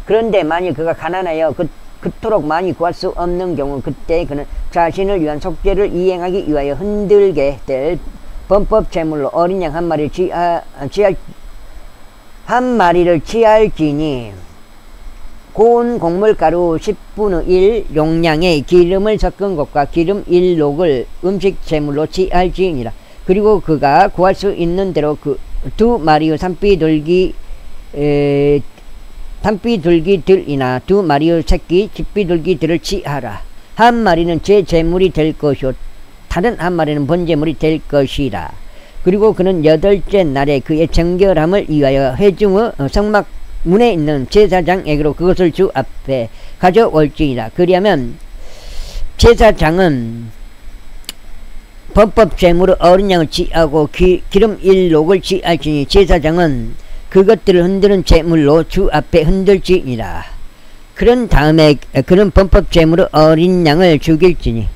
그런데 만일 그가 가난하여 그토록 많이 구할 수 없는 경우 그때 그는 자신을 위한 속죄를 이행하기 위하여 흔들게 될 범법 제물로 어린 양 한 마리를 취할지니 고운 곡물가루 10분의 1 용량의 기름을 섞은 것과 기름 1록을 음식 제물로 취할지니라. 그리고 그가 구할 수 있는 대로 그 2마리의 산비둘기들이나 2마리의 새끼 집비둘기들을 취하라. 한 마리는 제 제물이 될 것이요 다른 한 마리는 번제물이 될 것이라. 그리고 그는 8째 날에 그의 정결함을 위하여 회중의 성막 문에 있는 제사장에게로 그것을 주 앞에 가져올지니라. 그리하면 제사장은 범법 제물의 어린 양을 취하고 기름 1록을 취할지니 제사장은 그것들을 흔드는 제물로 주 앞에 흔들지니라. 그런 다음에 그는 범법 제물의 어린 양을 죽일지니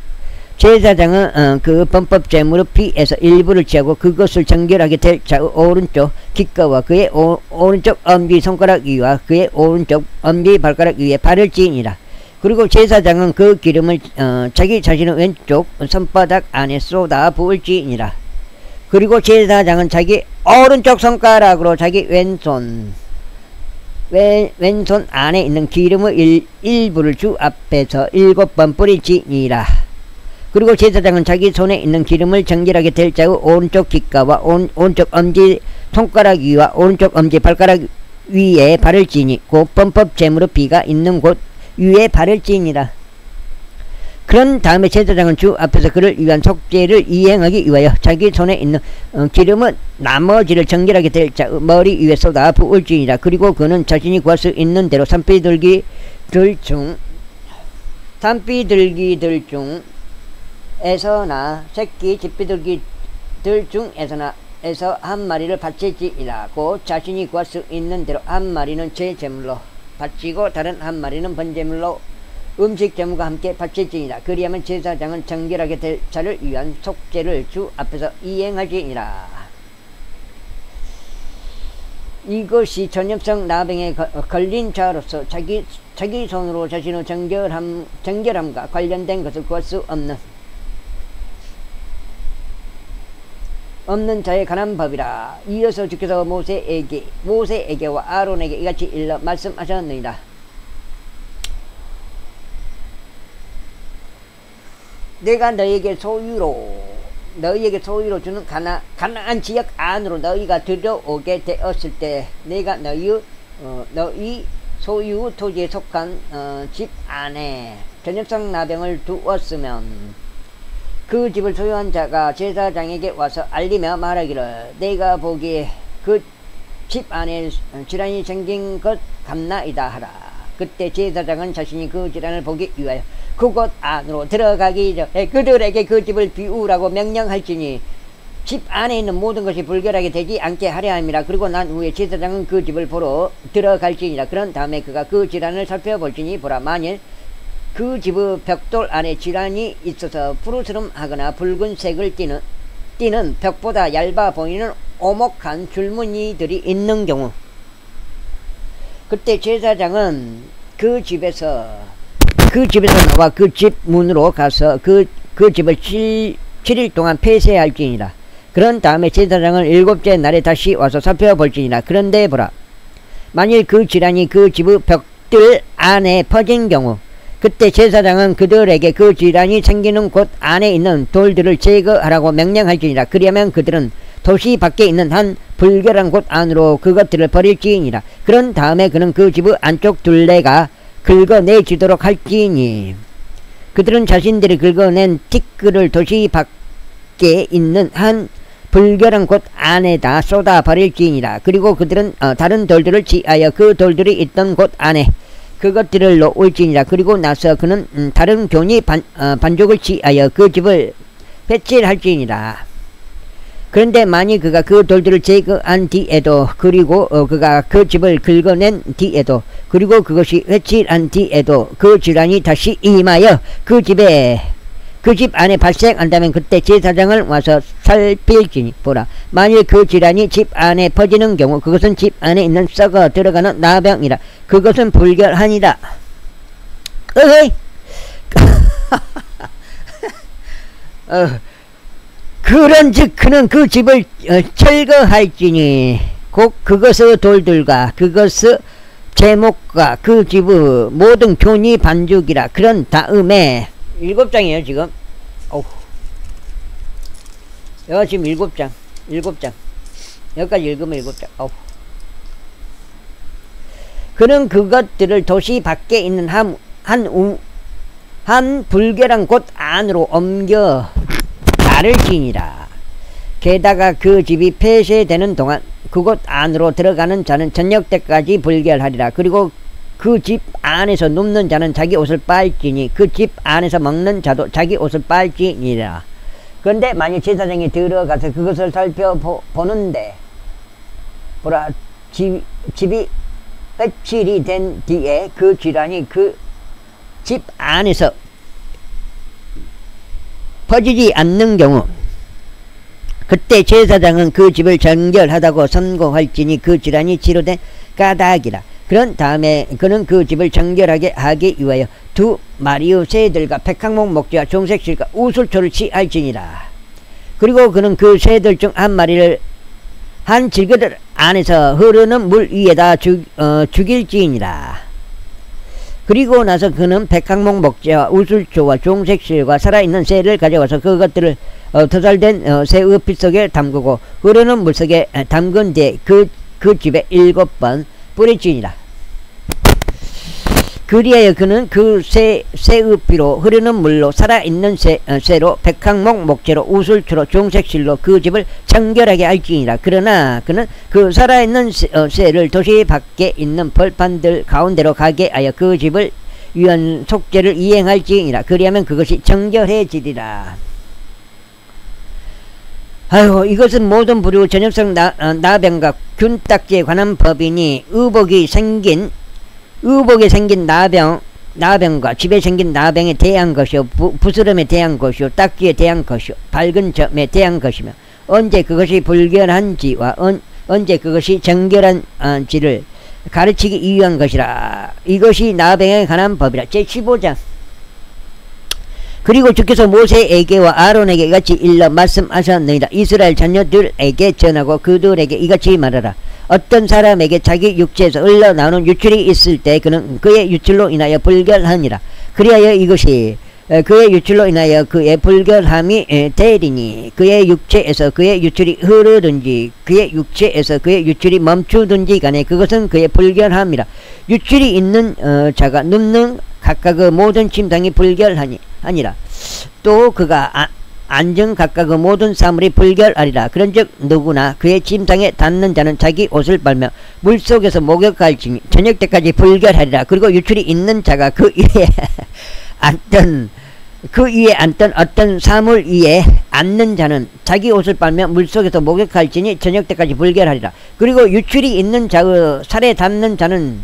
제사장은 그 범법 제물의 피에서 일부를 취하고 그것을 정결하게 될 자의 오른쪽 귓가와 그의 오른쪽 엄지 손가락 위와 그의 오른쪽 엄지 발가락 위에 바를지니라. 그리고 제사장은 그 기름을 자기 자신의 왼쪽 손바닥 안에 쏟아 부을지니라. 그리고 제사장은 자기 오른쪽 손가락으로 자기 왼손 안에 있는 기름의 일부를 주 앞에서 7번 뿌릴지니라. 그리고 제사장은 자기 손에 있는 기름을 정결하게 될 자의 오른쪽 귓가와 오른쪽 엄지 손가락 위와 오른쪽 엄지 발가락 위에 바를지니 곧 범법 제물의 피가 있는 곳 위에 바를지니라. 그런 다음에 제사장은 주 앞에서 그를 위한 속죄를 이행하기 위하여 자기 손에 있는 기름은 나머지를 정결하게 될 자의 머리 위에 쏟아 부을지니라. 그리고 그는 자신이 구할 수 있는 대로 산비둘기들 중에서나 새끼 집비둘기들 중에서나 한 마리를 바칠지니라. 곧 자신이 구할 수 있는 대로 한 마리는 제 제물로 바치고 다른 한 마리는 번제물로 음식 제물과 함께 바칠지니라. 그리하면 제사장은 정결하게 될 자를 위한 속죄를 주 앞에서 이행할지니라. 이것이 전염성 나병에 걸린 자로서 자기 손으로 자신의 정결함과 관련된 것을 구할 수 없는 자의 관한 법이라. 이어서 주께서 모세에게와 아론에게 이같이 일러 말씀하셨느니라. 내가 너희에게 소유로 주는 가나안 지역 안으로 너희가 들어오게 되었을 때 내가 너희 소유 토지에 속한 집 안에 전염성 나병을 두었으면 그 집을 소유한 자가 제사장에게 와서 알리며 말하기를 내가 보기에 그 집 안에 질환이 생긴 것 같나이다 하라. 그때 제사장은 자신이 그 질환을 보기 위하여 그곳 안으로 들어가기 전에 그들에게 그 집을 비우라고 명령할지니 집 안에 있는 모든 것이 불결하게 되지 않게 하려 함이라. 그리고 난 후에 제사장은 그 집을 보러 들어갈지니라. 그런 다음에 그가 그 질환을 살펴볼지니 보라, 만일 그 집의 벽돌 안에 질환이 있어서 푸르스름하거나 붉은색을 띠는 벽보다 얇아 보이는 오목한 줄무늬들이 있는 경우, 그때 제사장은 그 집에서 나와 그 집 문으로 가서 그 집을 7일 동안 폐쇄할지니라. 그런 다음에 제사장은 7째 날에 다시 와서 살펴볼지니라. 그런데 보라, 만일 그 질환이 그 집의 벽들 안에 퍼진 경우, 그때 제사장은 그들에게 그 질환이 생기는 곳 안에 있는 돌들을 제거하라고 명령할지니라. 그리하면 그들은 도시 밖에 있는 한 불결한 곳 안으로 그것들을 버릴지니라. 그런 다음에 그는 그 집의 안쪽 둘레가 긁어내지도록 할지니, 그들은 자신들이 긁어낸 티끌을 도시 밖에 있는 한 불결한 곳 안에다 쏟아 버릴지니라. 그리고 그들은 다른 돌들을 취하여 그 돌들이 있던 곳 안에 그것들을 놓을지니라. 그리고 나서 그는 다른 교니 반죽을 취하여 그 집을 배칠할지니라. 그런데 만일 그가 그 돌들을 제거한 뒤에도, 그리고 그가 그 집을 긁어낸 뒤에도, 그리고 그것이 회칠한 뒤에도 그 질환이 다시 임하여 그 집 안에 발생한다면 그때 제사장을 와서 살필지니, 보라, 만일 그 질환이 집 안에 퍼지는 경우 그것은 집 안에 있는 썩어 들어가는 나병이라. 그것은 불결하니라. 어헤이. 그런즉 그는 그 집을 철거할지니, 곧 그것의 돌들과 그것의 제목과 그 집의 모든 교니 반죽이라. 그런 다음에 7장이에요 지금. 여기 지금 7장 여기까지 읽으면 7장. 그는 그것들을 도시 밖에 있는 한 불결한 곳 안으로 옮겨 나를지니라. 게다가 그 집이 폐쇄되는 동안 그곳 안으로 들어가는 자는 저녁 때까지 불결하리라. 그리고 그 집 안에서 눕는 자는 자기 옷을 빨지니 그 집 안에서 먹는 자도 자기 옷을 빨지니라. 그런데 만약 제사장이 들어가서 그것을 살펴보는데, 보라, 집이 배칠이 된 뒤에 그 질환이 그 집 안에서 퍼지지 않는 경우, 그때 제사장은 그 집을 정결하다고 선고할지니 그 질환이 치료된 까닭이라. 그런 다음에 그는 그 집을 정결하게 하기 위하여 2마리의 새들과 백항목 목재와 종색실과 우슬초를 취할지니라. 그리고 그는 그 새들 중 한 마리를 한 질그릇 안에서 흐르는 물 위에다 죽일지니라. 그리고 나서 그는 백항목 목재와 우슬초와 종색실과 살아있는 새를 가져와서 그것들을 토살된 새의 피 속에 담그고 흐르는 물 속에 담근 뒤에 그 집에 7번 뿌릴지니라. 그리하여 그는 그 새의 피로 흐르는 물로 살아있는 새로 백항목 목재로 우슬초로 종색실로 그 집을 정결하게 할지니라. 그러나 그는 그 살아있는 새를 도시 밖에 있는 벌판들 가운데로 가게 하여 그 집을 위한 속죄를 이행할지니라. 그리하면 그것이 정결해지리라. 아이고, 이것은 모든 부류 전염성 나병과 균딱지에 관한 법이니 의복에 생긴 나병과 집에 생긴 나병에 대한 것이요, 부스럼에 대한 것이요, 딱지에 대한 것이요, 밝은 점에 대한 것이며, 언제 그것이 불결한지와 언제 그것이 정결한지를 가르치기 위한 것이라. 이것이 나병에 관한 법이라. 제15장. 그리고 주께서 모세에게와 아론에게 이같이 일러 말씀하셨느니라. 이스라엘 자녀들에게 전하고 그들에게 이같이 말하라. 어떤 사람에게 자기 육체에서 흘러나오는 유출이 있을 때 그는 그의 유출로 인하여 불결하니라. 그리하여 이것이 그의 유출로 인하여 그의 불결함이 되리니, 그의 육체에서 그의 유출이 흐르든지 그의 육체에서 그의 유출이 멈추든지 간에 그것은 그의 불결함이라. 유출이 있는 자가 눕는 각각의 모든 침상이 불결하니라. 또 그가 안전 각각의 모든 사물이 불결하리라. 그런즉 누구나 그의 침상에 닿는 자는 자기 옷을 빨며 물속에서 목욕할지니 저녁 때까지 불결하리라. 그리고 유출이 있는 자가 그 위에 앉던 어떤 사물 위에 앉는 자는 자기 옷을 빨며 물속에서 목욕할지니 저녁 때까지 불결하리라. 그리고 유출이 있는 자의 살에 닿는 자는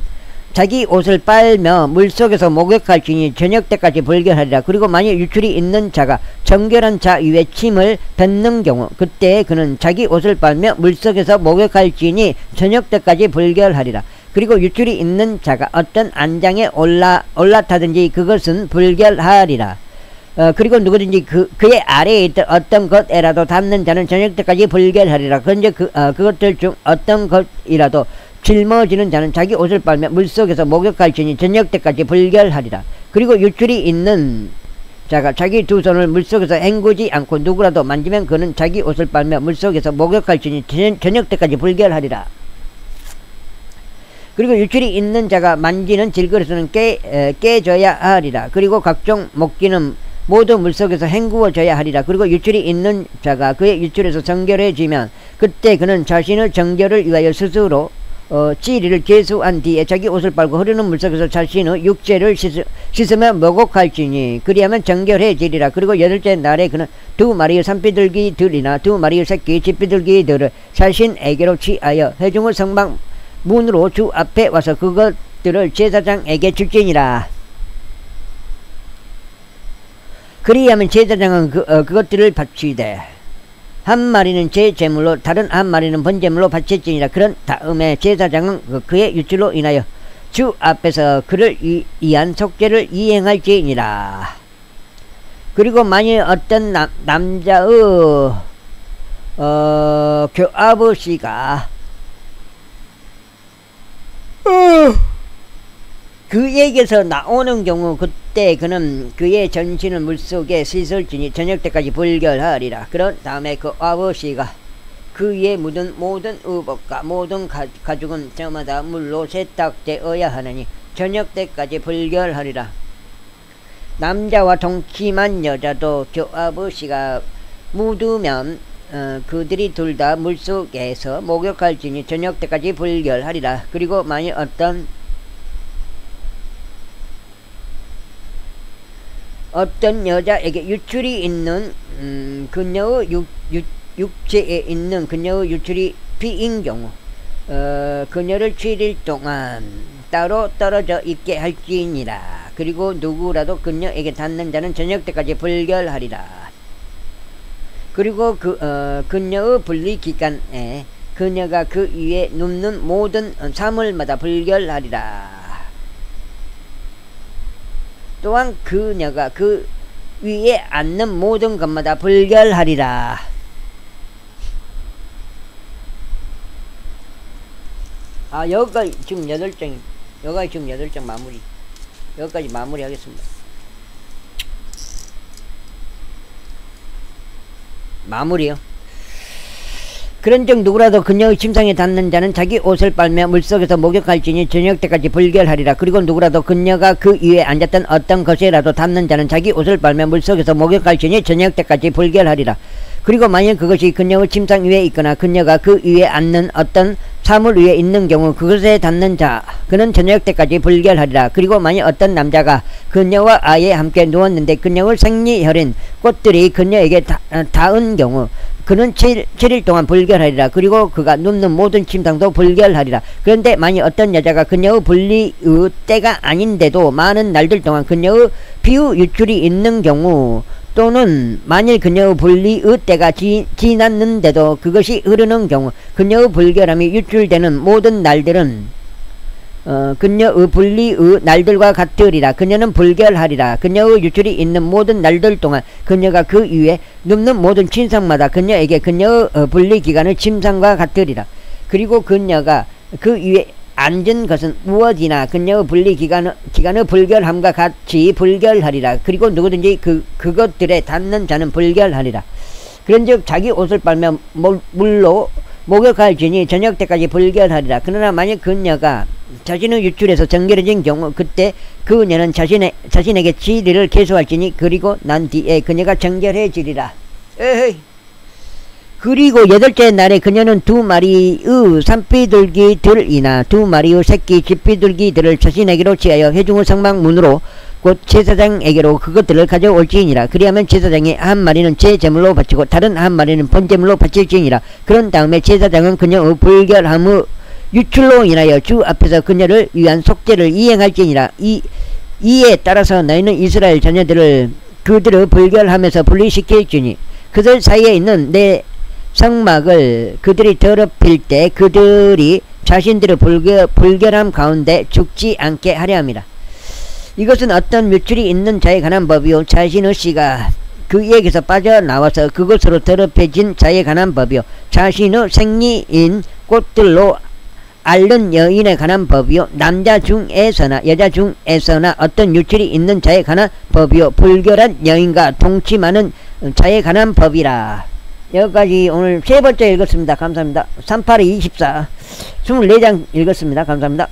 자기 옷을 빨며 물속에서 목욕할지니 저녁 때까지 불결하리라. 그리고 만일 유출이 있는 자가 정결한 자 위에 침을 뱉는 경우 그때 그는 자기 옷을 빨며 물속에서 목욕할지니 저녁 때까지 불결하리라. 그리고 유출이 있는 자가 어떤 안장에 올라타든지 그것은 불결하리라. 그리고 누구든지 그의 아래에 있던 어떤 것에라도 닿는 자는 저녁 때까지 불결하리라. 그런데 그것들 중 어떤 것이라도 짊어지는 자는 자기 옷을 빨며 물속에서 목욕할지니 저녁 때까지 불결하리라. 그리고 유출이 있는 자가 자기 두 손을 물속에서 헹구지 않고 누구라도 만지면 그는 자기 옷을 빨며 물속에서 목욕할지니 저녁 때까지 불결하리라. 그리고 유출이 있는 자가 만지는 질그릇은 깨져야 하리라. 그리고 각종 목기는 모두 물속에서 헹구어져야 하리라. 그리고 유출이 있는 자가 그의 유출에서 정결해지면 그때 그는 자신의 정결을 위하여 스스로 찌리를 계수한 뒤에 자기 옷을 빨고 흐르는 물속에서 자신의 육체를 씻으며 목욕할지니 그리하면 정결해지리라. 그리고 여덟째 날에 그는 두 마리의 산비둘기들이나 두 마리의 새끼 집비둘기들을 자신에게로 취하여 회중의 성막 문으로 주 앞에 와서 그것들을 제사장에게 줄지니라. 그리하면 제사장은 그것들을 바치되 한 마리는 제 제물로 다른 한 마리는 번제물로 바쳤지니라. 그런 다음에 제사장은 그의 유출로 인하여 주 앞에서 그를 위한 속죄를 이행할지니라. 그리고 만일 어떤 남자의 교아버지가 그에게서 나오는 경우 그때 그는 그의 전신을 물속에 씻을지니 저녁 때까지 불결하리라. 그런 다음에 그 아버지가 그의 묻은 모든 의복과 모든 가죽은 저마다 물로 세탁되어야 하느니 저녁 때까지 불결하리라. 남자와 동침한 여자도 교아버지가 묻으면 그들이 둘 다 물속에서 목욕할지니 저녁 때까지 불결하리라. 그리고 만일 어떤 여자에게 유출이 있는 그녀의 육체에 있는 그녀의 유출이 피인 경우 그녀를 7일 동안 따로 떨어져 있게 할지니라. 그리고 누구라도 그녀에게 닿는 자는 저녁 때까지 불결하리라. 그리고 그녀의 분리 기간에 그녀가 그 위에 눕는 모든 사물마다 불결하리라. 또한 그녀가 그 위에 앉는 모든 것마다 불결하리라. 여기까지 지금 8장, 여기까지 지금 8장 마무리. 여기까지 마무리 하겠습니다. 마무리요. 그런즉 누구라도 그녀의 침상에 닿는 자는 자기 옷을 빨며 물속에서 목욕할지니 저녁 때까지 불결하리라. 그리고 누구라도 그녀가 그 위에 앉았던 어떤 것이라도 닿는 자는 자기 옷을 빨며 물속에서 목욕할지니 저녁 때까지 불결하리라. 그리고 만일 그것이 그녀의 침상 위에 있거나 그녀가 그 위에 앉는 어떤 사물 위에 있는 경우 그것에 닿는 자 그는 저녁 때까지 불결하리라. 그리고 만일 어떤 남자가 그녀와 아예 함께 누웠는데 그녀의 생리혈인 꽃들이 그녀에게 닿은 경우 그는 7일 동안 불결하리라. 그리고 그가 눕는 모든 침상도 불결하리라. 그런데 만일 어떤 여자가 그녀의 분리의 때가 아닌데도 많은 날들 동안 그녀의 피의 유출이 있는 경우 또는 만일 그녀의 분리의 때가 지났는데도 그것이 흐르는 경우 그녀의 불결함이 유출되는 모든 날들은 그녀의 분리의 날들과 같으리라. 그녀는 불결하리라. 그녀의 유출이 있는 모든 날들 동안 그녀가 그 위에 눕는 모든 침상마다 그녀에게 그녀의 분리 기간의 침상과 같으리라. 그리고 그녀가 그 위에 앉은 것은 무엇이나 그녀의 분리 기간의 불결함과 같이 불결하리라. 그리고 누구든지 그것들에 닿는 자는 불결하리라. 그런즉 자기 옷을 빨며 물로 목욕할지니 저녁 때까지 불결하리라. 그러나 만약 그녀가 자신의 유출에서 정결해진 경우 그때 그녀는 자신에게 지리를 계수할지니 그리고 난 뒤에 그녀가 정결해지리라. 에헤이. 그리고 여덟째 날에 그녀는 두 마리의 산비둘기들이나 두 마리의 새끼 집비둘기들을 자신에게로 취하여 회중의 성막문으로 곧 제사장에게로 그것들을 가져올지니라. 그리하면 제사장이 한 마리는 제 제물로 바치고 다른 한 마리는 번제물로 바칠지니라. 그런 다음에 제사장은 그녀의 불결함의 유출로 인하여 주 앞에서 그녀를 위한 속죄를 이행할지니라. 이에 따라서 너희는 이스라엘 자녀들을 그들의 불결함에서 분리시킬지니 그들 사이에 있는 내 성막을 그들이 더럽힐 때 그들이 자신들의 불결함 가운데 죽지 않게 하려 함이라. 이것은 어떤 뮤출이 있는 자에 관한 법이요 자신의 씨가 그에게서 빠져나와서 그것으로 더럽혀진 자에 관한 법이요 자신의 생리인 꽃들로 앓는 여인에 관한 법이요 남자 중에서나 여자 중에서나 어떤 유출이 있는 자에 관한 법이요 불결한 여인과 동침하는 자에 관한 법이라. 여기까지 오늘 세 번째 읽었습니다. 감사합니다. 38에 24 24장 읽었습니다. 감사합니다.